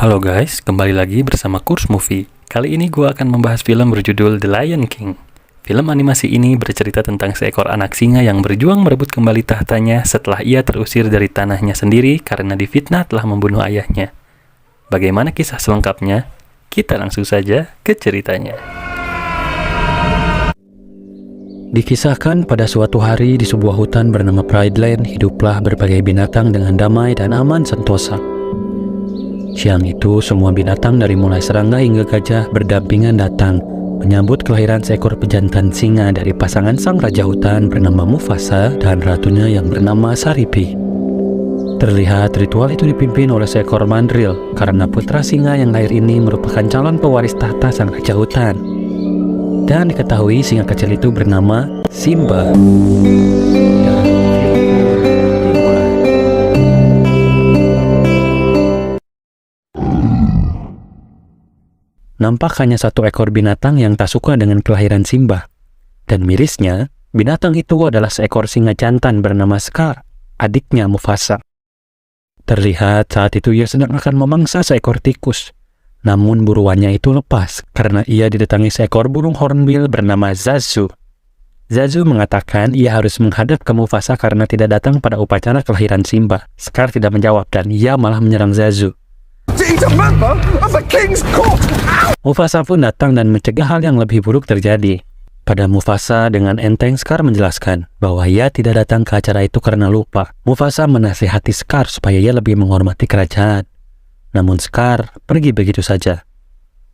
Halo guys, kembali lagi bersama Kurs Movie. Kali ini gue akan membahas film berjudul The Lion King. Film animasi ini bercerita tentang seekor anak singa yang berjuang merebut kembali tahtanya setelah ia terusir dari tanahnya sendiri karena difitnah telah membunuh ayahnya. Bagaimana kisah selengkapnya? Kita langsung saja ke ceritanya. Dikisahkan pada suatu hari di sebuah hutan bernama Pride Land, hiduplah berbagai binatang dengan damai dan aman sentosa. Siang itu, semua binatang dari mulai serangga hingga gajah berdampingan datang menyambut kelahiran seekor pejantan singa dari pasangan sang raja hutan bernama Mufasa dan ratunya yang bernama Saripi. Terlihat ritual itu dipimpin oleh seekor mandril karena putra singa yang lahir ini merupakan calon pewaris tahta sang raja hutan. Dan diketahui singa kecil itu bernama Simba. Nampak hanya satu ekor binatang yang tak suka dengan kelahiran Simba. Dan mirisnya, binatang itu adalah seekor singa jantan bernama Scar, adiknya Mufasa. Terlihat saat itu ia sedang akan memangsa seekor tikus. Namun buruannya itu lepas karena ia didatangi seekor burung hornbill bernama Zazu. Zazu mengatakan ia harus menghadap ke Mufasa karena tidak datang pada upacara kelahiran Simba. Scar tidak menjawab dan ia malah menyerang Zazu. Mufasa pun datang dan mencegah hal yang lebih buruk terjadi. Pada Mufasa dengan enteng Scar menjelaskan bahwa ia tidak datang ke acara itu karena lupa. Mufasa menasihati Scar supaya ia lebih menghormati kerajaan. Namun Scar pergi begitu saja.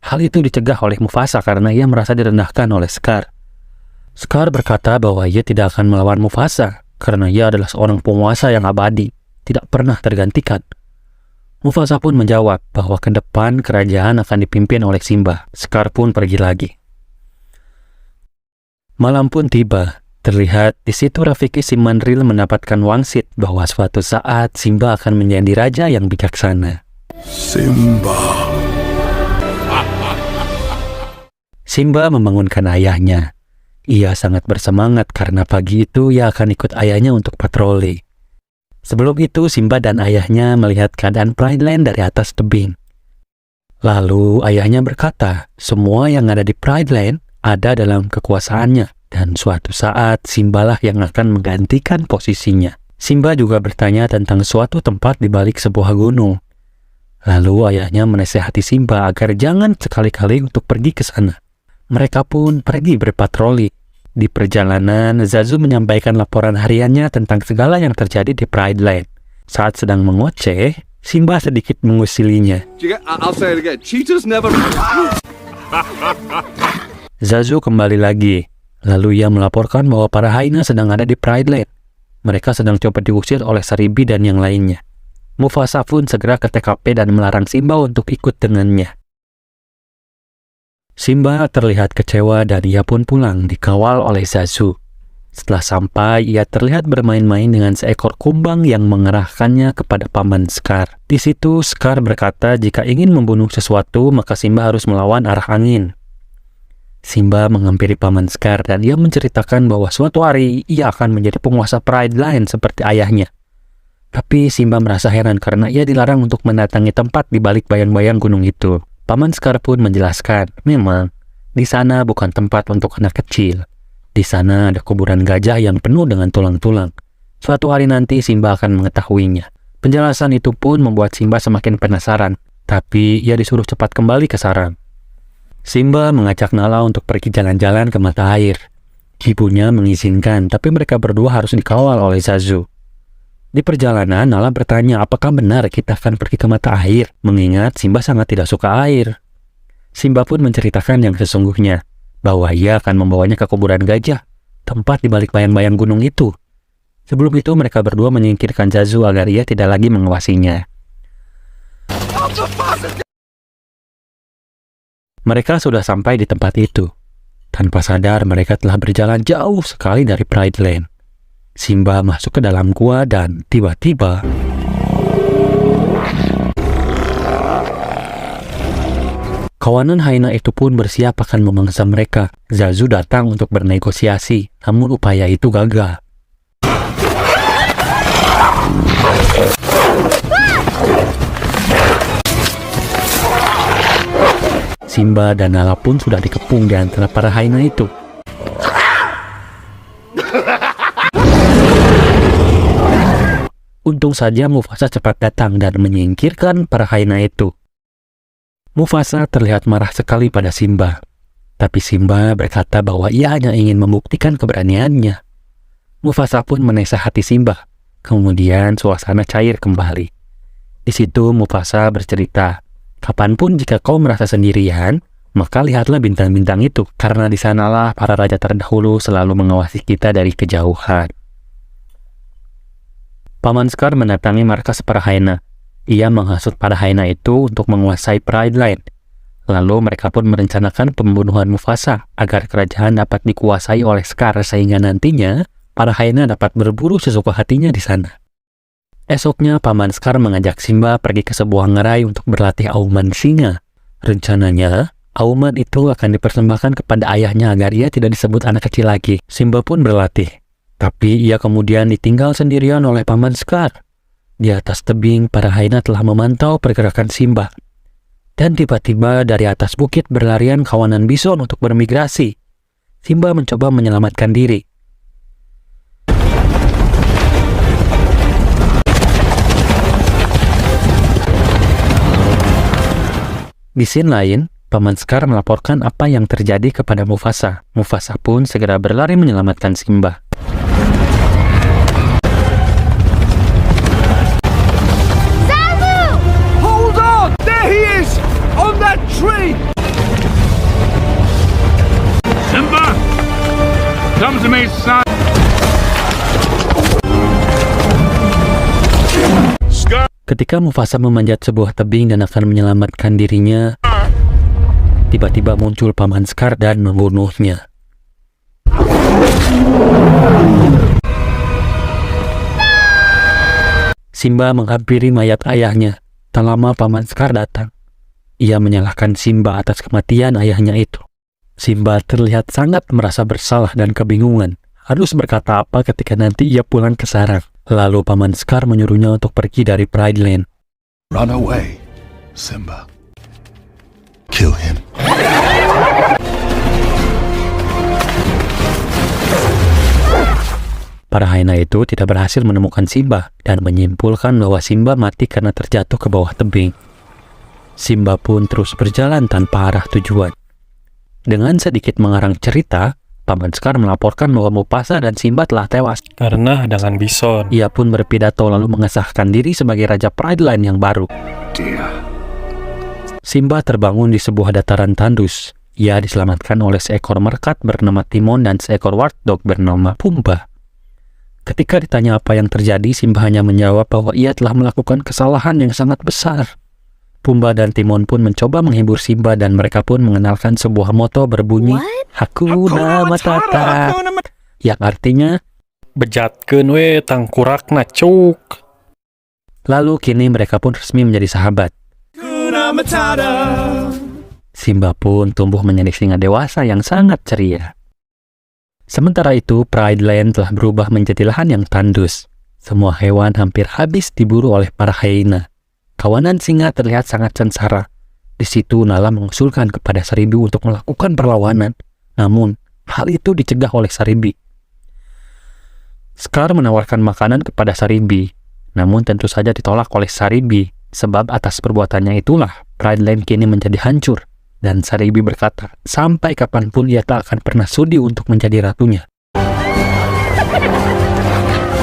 Hal itu dicegah oleh Mufasa karena ia merasa direndahkan oleh Scar. Scar berkata bahwa ia tidak akan melawan Mufasa karena ia adalah seorang penguasa yang abadi, tidak pernah tergantikan. Mufasa pun menjawab bahwa ke depan kerajaan akan dipimpin oleh Simba. Scar pun pergi lagi. Malam pun tiba. Terlihat di situ Rafiki si mandril mendapatkan wangsit bahwa suatu saat Simba akan menjadi raja yang bijaksana. Simba membangunkan ayahnya. Ia sangat bersemangat karena pagi itu ia akan ikut ayahnya untuk patroli. Sebelum itu Simba dan ayahnya melihat keadaan Pride Land dari atas tebing. Lalu ayahnya berkata, semua yang ada di Pride Land ada dalam kekuasaannya dan suatu saat Simbalah yang akan menggantikan posisinya. Simba juga bertanya tentang suatu tempat di balik sebuah gunung. Lalu ayahnya menasihati Simba agar jangan sekali-kali untuk pergi ke sana. Mereka pun pergi berpatroli. Di perjalanan, Zazu menyampaikan laporan hariannya tentang segala yang terjadi di Pride Land. Saat sedang mengoceh, Simba sedikit mengusilinya. Zazu kembali lagi. Lalu ia melaporkan bahwa para hyena sedang ada di Pride Land. Mereka sedang coba diusir oleh Saribi dan yang lainnya. Mufasa pun segera ke TKP dan melarang Simba untuk ikut dengannya. Simba terlihat kecewa dan ia pun pulang dikawal oleh Zazu. Setelah sampai, ia terlihat bermain-main dengan seekor kumbang yang mengerahkannya kepada paman Scar. Di situ Scar berkata jika ingin membunuh sesuatu maka Simba harus melawan arah angin. Simba menghampiri paman Scar dan ia menceritakan bahwa suatu hari ia akan menjadi penguasa Pride Land seperti ayahnya. Tapi Simba merasa heran karena ia dilarang untuk mendatangi tempat di balik bayang-bayang gunung itu. Paman Scar pun menjelaskan, memang di sana bukan tempat untuk anak kecil. Di sana ada kuburan gajah yang penuh dengan tulang-tulang. Suatu hari nanti Simba akan mengetahuinya. Penjelasan itu pun membuat Simba semakin penasaran, tapi ia disuruh cepat kembali ke sarang. Simba mengajak Nala untuk pergi jalan-jalan ke mata air. Ibunya mengizinkan, tapi mereka berdua harus dikawal oleh Zazu. Di perjalanan, Nala bertanya apakah benar kita akan pergi ke mata air, mengingat Simba sangat tidak suka air. Simba pun menceritakan yang sesungguhnya, bahwa ia akan membawanya ke kuburan gajah, tempat di balik bayang-bayang gunung itu. Sebelum itu mereka berdua menyingkirkan Zazu agar ia tidak lagi mengawasinya. Mereka sudah sampai di tempat itu. Tanpa sadar mereka telah berjalan jauh sekali dari Pride Land. Simba masuk ke dalam gua dan tiba-tiba kawanan hyena itu pun bersiap akan memangsa mereka. Zazu datang untuk bernegosiasi, namun upaya itu gagal. Simba dan Nala pun sudah dikepung di antara para hyena itu. Untung saja Mufasa cepat datang dan menyingkirkan para hyena itu. Mufasa terlihat marah sekali pada Simba. Tapi Simba berkata bahwa ia hanya ingin membuktikan keberaniannya. Mufasa pun menasihati Simba. Kemudian suasana cair kembali. Di situ Mufasa bercerita, "Kapanpun jika kau merasa sendirian, maka lihatlah bintang-bintang itu, karena di sanalah para raja terdahulu selalu mengawasi kita dari kejauhan." Paman Scar mendatangi markas para hyena. Ia menghasut para hyena itu untuk menguasai Pride Land. Lalu mereka pun merencanakan pembunuhan Mufasa agar kerajaan dapat dikuasai oleh Scar sehingga nantinya para hyena dapat berburu sesuka hatinya di sana. Esoknya Paman Scar mengajak Simba pergi ke sebuah ngerai untuk berlatih auman singa. Rencananya, auman itu akan dipersembahkan kepada ayahnya agar ia tidak disebut anak kecil lagi. Simba pun berlatih. Tapi ia kemudian ditinggal sendirian oleh Paman Scar. Di atas tebing, para hyena telah memantau pergerakan Simba. Dan tiba-tiba dari atas bukit berlarian kawanan bison untuk bermigrasi. Simba mencoba menyelamatkan diri. Di scene lain, Paman Scar melaporkan apa yang terjadi kepada Mufasa. Mufasa pun segera berlari menyelamatkan Simba. Tree! Simba! Come to me, son! Ketika Mufasa memanjat sebuah tebing dan akan menyelamatkan dirinya, tiba-tiba muncul Paman Scar dan membunuhnya. Simba menghampiri mayat ayahnya. Tak lama Paman Scar datang. Ia menyalahkan Simba atas kematian ayahnya itu. Simba terlihat sangat merasa bersalah dan kebingungan. Harus berkata apa ketika nanti ia pulang ke sarang. Lalu Paman Scar menyuruhnya untuk pergi dari Pride Land. Run away, Simba. Kill him. Para hyena itu tidak berhasil menemukan Simba dan menyimpulkan bahwa Simba mati karena terjatuh ke bawah tebing. Simba pun terus berjalan tanpa arah tujuan. Dengan sedikit mengarang cerita, Paman Scar melaporkan bahwa Mufasa dan Simba telah tewas karena hadangan bison. Ia pun berpidato lalu mengesahkan diri sebagai Raja Pride Land yang baru. Simba terbangun di sebuah dataran tandus. Ia diselamatkan oleh seekor meerkat bernama Timon dan seekor warthdog bernama Pumbaa. Ketika ditanya apa yang terjadi, Simba hanya menjawab bahwa ia telah melakukan kesalahan yang sangat besar. Pumbaa dan Timon pun mencoba menghibur Simba dan mereka pun mengenalkan sebuah moto berbunyi Hakuna Matata, yang artinya bejatkeun we tangkurakna cuk. Lalu kini mereka pun resmi menjadi sahabat. Simba pun tumbuh menjadi singa dewasa yang sangat ceria. Sementara itu, Pride Land telah berubah menjadi lahan yang tandus. Semua hewan hampir habis diburu oleh para hyena. Kawanan singa terlihat sangat sengsara. Di situ Nala mengusulkan kepada Saribi untuk melakukan perlawanan. Namun, hal itu dicegah oleh Saribi. Scar menawarkan makanan kepada Saribi. Namun tentu saja ditolak oleh Saribi. Sebab atas perbuatannya itulah Pride Land kini menjadi hancur. Dan Saribi berkata, sampai kapanpun ia tak akan pernah sudi untuk menjadi ratunya.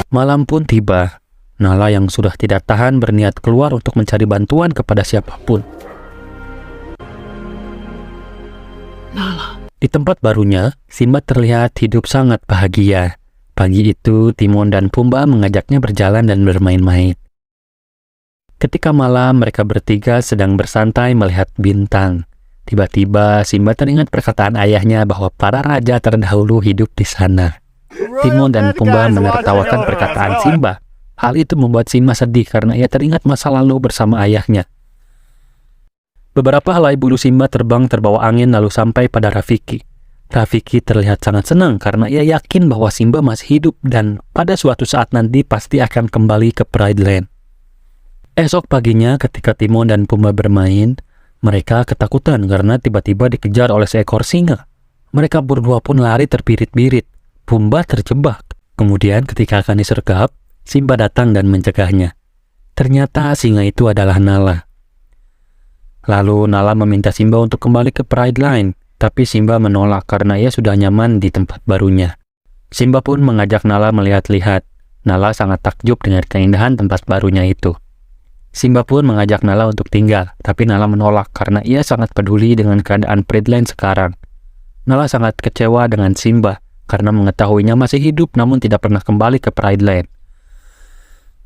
Malam pun tiba. Nala yang sudah tidak tahan berniat keluar untuk mencari bantuan kepada siapapun. Nala. Di tempat barunya, Simba terlihat hidup sangat bahagia. Pagi itu, Timon dan Pumbaa mengajaknya berjalan dan bermain-main. Ketika malam, mereka bertiga sedang bersantai melihat bintang. Tiba-tiba, Simba teringat perkataan ayahnya bahwa para raja terdahulu hidup di sana. Timon dan Pumbaa menertawakan perkataan Simba. Hal itu membuat Simba sedih karena ia teringat masa lalu bersama ayahnya. Beberapa helai bulu Simba terbang terbawa angin lalu sampai pada Rafiki. Rafiki terlihat sangat senang karena ia yakin bahwa Simba masih hidup dan pada suatu saat nanti pasti akan kembali ke Pride Land. Esok paginya ketika Timon dan Pumbaa bermain, Mereka ketakutan karena tiba-tiba dikejar oleh seekor singa. Mereka berdua pun lari terbirit-birit. Pumba terjebak. Kemudian ketika akan disergap, Simba datang dan mencegahnya. Ternyata singa itu adalah Nala. Lalu Nala meminta Simba untuk kembali ke Pride Line, tapi Simba menolak karena ia sudah nyaman di tempat barunya. Simba pun mengajak Nala melihat-lihat. Nala sangat takjub dengan keindahan tempat barunya itu. Simba pun mengajak Nala untuk tinggal, tapi Nala menolak karena ia sangat peduli dengan keadaan Pride Line sekarang. Nala sangat kecewa dengan Simba karena mengetahuinya masih hidup namun tidak pernah kembali ke Pride Land.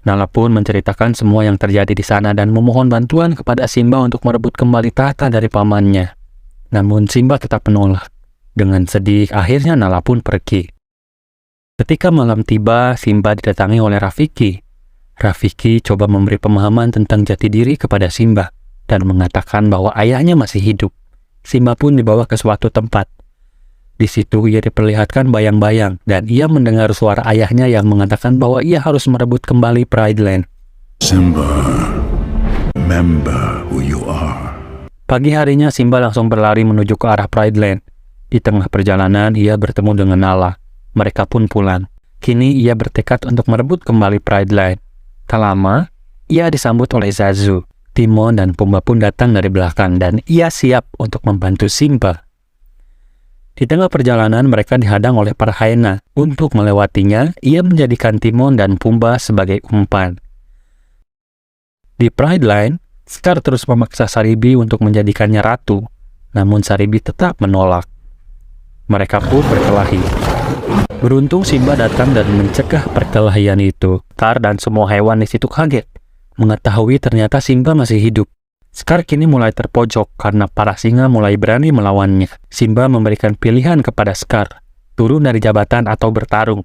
Nala pun menceritakan semua yang terjadi di sana dan memohon bantuan kepada Simba untuk merebut kembali tahta dari pamannya. Namun Simba tetap menolak. Dengan sedih, akhirnya Nala pun pergi. Ketika malam tiba, Simba didatangi oleh Rafiki. Rafiki coba memberi pemahaman tentang jati diri kepada Simba dan mengatakan bahwa ayahnya masih hidup. Simba pun dibawa ke suatu tempat. Di situ ia diperlihatkan bayang-bayang dan ia mendengar suara ayahnya yang mengatakan bahwa ia harus merebut kembali Pride Land. Simba, remember who you are. Pagi harinya Simba langsung berlari menuju ke arah Pride Land. Di tengah perjalanan ia bertemu dengan Nala. Mereka pun pulang. Kini ia bertekad untuk merebut kembali Pride Land. Tak lama, ia disambut oleh Zazu. Timon dan Pumba pun datang dari belakang dan ia siap untuk membantu Simba. Di tengah perjalanan mereka dihadang oleh para hyena. Untuk melewatinya, ia menjadikan Timon dan Pumba sebagai umpan. Di Pride Line, Scar terus memaksa Saribi untuk menjadikannya ratu. Namun Saribi tetap menolak. Mereka pun berkelahi. Beruntung Simba datang dan mencegah perkelahian itu. Scar dan semua hewan di situ kaget mengetahui ternyata Simba masih hidup. Scar kini mulai terpojok karena para singa mulai berani melawannya. Simba memberikan pilihan kepada Scar, turun dari jabatan atau bertarung.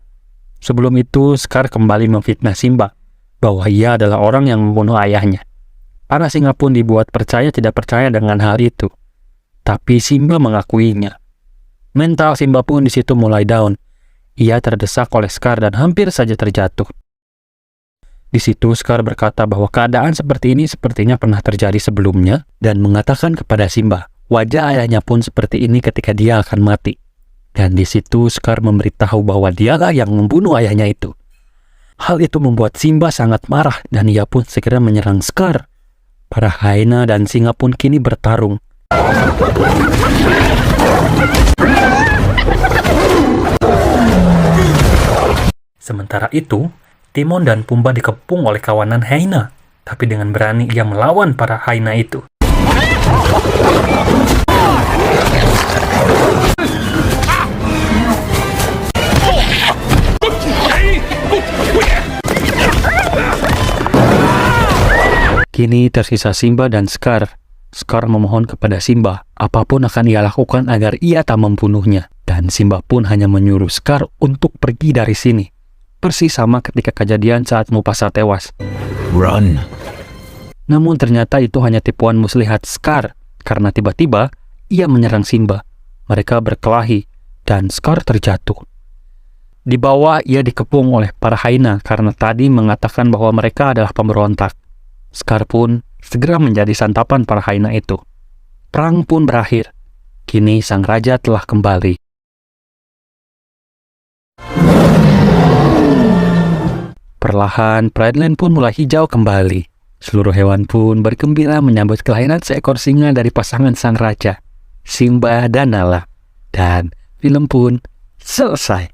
Sebelum itu, Scar kembali memfitnah Simba bahwa ia adalah orang yang membunuh ayahnya. Para singa pun dibuat percaya tidak percaya dengan hal itu. Tapi Simba mengakuinya. Mental Simba pun di situ mulai down. Ia terdesak oleh Scar dan hampir saja terjatuh. Di situ Scar berkata bahwa keadaan seperti ini sepertinya pernah terjadi sebelumnya dan mengatakan kepada Simba, wajah ayahnya pun seperti ini ketika dia akan mati. Dan di situ Scar memberitahu bahwa dialah yang membunuh ayahnya itu. Hal itu membuat Simba sangat marah dan ia pun segera menyerang Scar. Para hyena dan singa pun kini bertarung. Sementara itu, Timon dan Pumba dikepung oleh kawanan hyena, tapi dengan berani ia melawan para hyena itu. Kini tersisa Simba dan Scar. Scar memohon kepada Simba, apapun akan ia lakukan agar ia tak membunuhnya. Dan Simba pun hanya menyuruh Scar untuk pergi dari sini. Persis sama ketika kejadian saat Mufasa tewas. Run. Namun ternyata itu hanya tipuan muslihat Scar, karena tiba-tiba ia menyerang Simba. Mereka berkelahi, dan Scar terjatuh. Di bawah ia dikepung oleh para hyena karena tadi mengatakan bahwa mereka adalah pemberontak. Scar pun segera menjadi santapan para hyena itu. Perang pun berakhir. Kini sang raja telah kembali. Perlahan, Pride Land pun mulai hijau kembali. Seluruh hewan pun bergembira menyambut kelahiran seekor singa dari pasangan sang raja, Simba dan Nala. Dan film pun selesai.